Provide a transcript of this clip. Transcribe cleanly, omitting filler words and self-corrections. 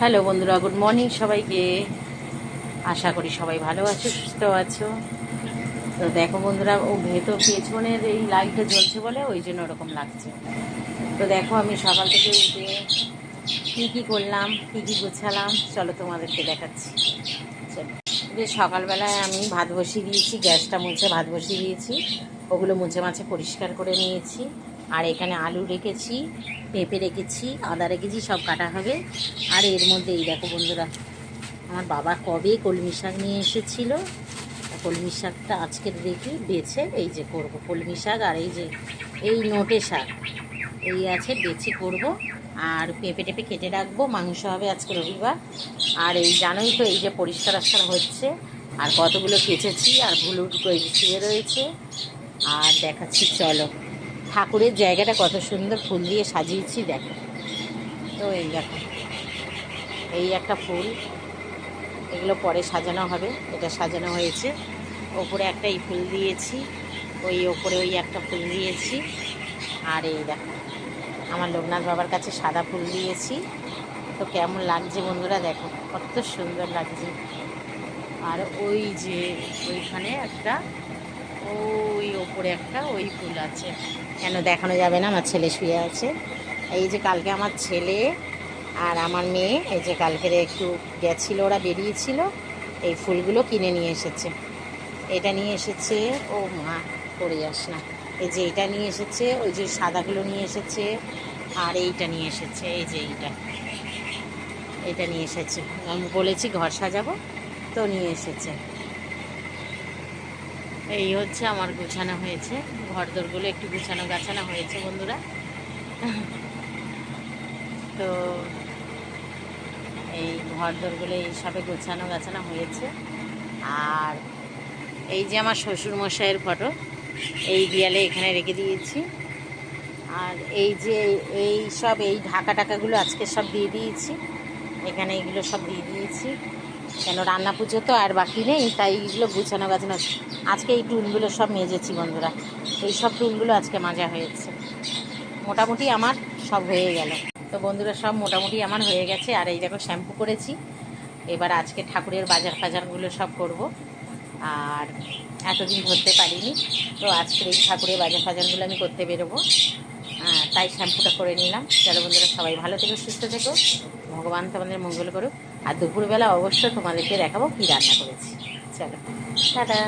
Hello বন্ধুরা, good morning সবাইকে। আশা করি সবাই ভালো আছো, সুস্থ আছো। তো দেখো বন্ধুরা, ও ভেতর পেছনের এই লাইটটা জ্বলছে বলে ওই জন্য ওরকম লাগছে। তো দেখো আমি সকাল থেকে উঠে কী কী করলাম, কী কী গোছালাম, চলো তোমাদেরকে দেখাচ্ছি। চলো, যে সকালবেলায় আমি ভাত বসিয়ে দিয়েছি, গ্যাসটা মুছে ভাত বসিয়ে দিয়েছি, ওগুলো মুছে মাছে পরিষ্কার করে নিয়েছি। আর এখানে আলু রেখেছি, পেঁপে রেখেছি, আদা রেখেছি, সব কাটা হবে। আর এর মধ্যে এই দেখো বন্ধুরা, আমার বাবা কবে কলমি শাক নিয়ে এসেছিল, কলমি শাকটা আজকের দেখি বেছে এই যে করব কলমি শাক। আর এই যে এই নোটে শাক এই আছে, বেছে করব। আর পেঁপে টেপে কেটে রাখবো, মাংস হবে আজকে রবিবার। আর এই জানোই তো, এই যে পরিষ্কার আজকাল হচ্ছে, আর কতগুলো কেচেছি, আর ভুলুট শুয়ে রয়েছে। আর দেখাচ্ছি চলো, ঠাকুরের জায়গাটা কত সুন্দর ফুল দিয়ে সাজিয়েছি দেখো। তো এই দেখো, এই একটা ফুল, এগুলো পরে সাজানো হবে, এটা সাজানো হয়েছে। ওপরে একটা এই ফুল দিয়েছি, ওই ওপরে ওই একটা ফুল দিয়েছি। আর এই দেখো, আমার লোকনাথ বাবার কাছে সাদা ফুল দিয়েছি। তো কেমন লাগছে বন্ধুরা দেখো, কত সুন্দর লাগছে। আর ওই যে ওইখানে একটা, ওই ওপরে একটা ওই ফুল আছে, কেন দেখানো যাবে না, আমার ছেলে শুয়ে আছে। এই যে কালকে আমার ছেলে আর আমার মেয়ে, এই যে কালকের একটু গেছিলো, ওরা বেরিয়েছিল, এই ফুলগুলো কিনে নিয়ে এসেছে। এটা নিয়ে এসেছে, ও মা পড়ে যাস না, এই যে এটা নিয়ে এসেছে, ওই যে সাদাগুলো নিয়ে এসেছে, আর এইটা নিয়ে এসেছে, এই যে এটা নিয়ে এসেছে। আমি বলেছি ঘর সাজাবো, তো নিয়ে এসেছে। এই হচ্ছে আমার গোছানো হয়েছে, ঘর দোরগুলো একটু গুছানো গাছানো হয়েছে বন্ধুরা। তো এই ঘর দোরগুলো এইসবে গোছানো গাছানো হয়েছে। আর এই যে আমার শ্বশুরমশাইয়ের ফটো, এই দেয়ালে এখানে রেখে দিয়েছি। আর এই যে এই সব এই ঢাকা টাকাগুলো আজকে সব দিয়ে দিয়েছি, এখানে এইগুলো সব দিয়ে দিয়েছি, কেন রান্না পুজো তো আর বাকি নেই, তাই এইগুলো গুছানো গাছানো। আজকে এই টুলগুলো সব মেজেছি বন্ধুরা, এই সব টুলগুলো আজকে মাজা হয়েছে। মোটামুটি আমার সব হয়ে গেল। তো বন্ধুরা, সব মোটামুটি আমার হয়ে গেছে। আর এই দেখো শ্যাম্পু করেছি, এবার আজকে ঠাকুরের বাজার ফাজারগুলো সব করব। আর এতদিন ধরতে পারিনি, তো আজকের এই ঠাকুরের বাজার ফাজারগুলো আমি করতে বেরোবো। তাই শ্যাম্পুটা করে নিলাম। চলো বন্ধুরা, সবাই ভালো থেকো, সুস্থ থেকো, ভগবান তোমাদের মঙ্গল করুক। আর দুপুরবেলা অবশ্যই তোমাদেরকে দেখাবো কী রান্না করেছি। চলো টাটা।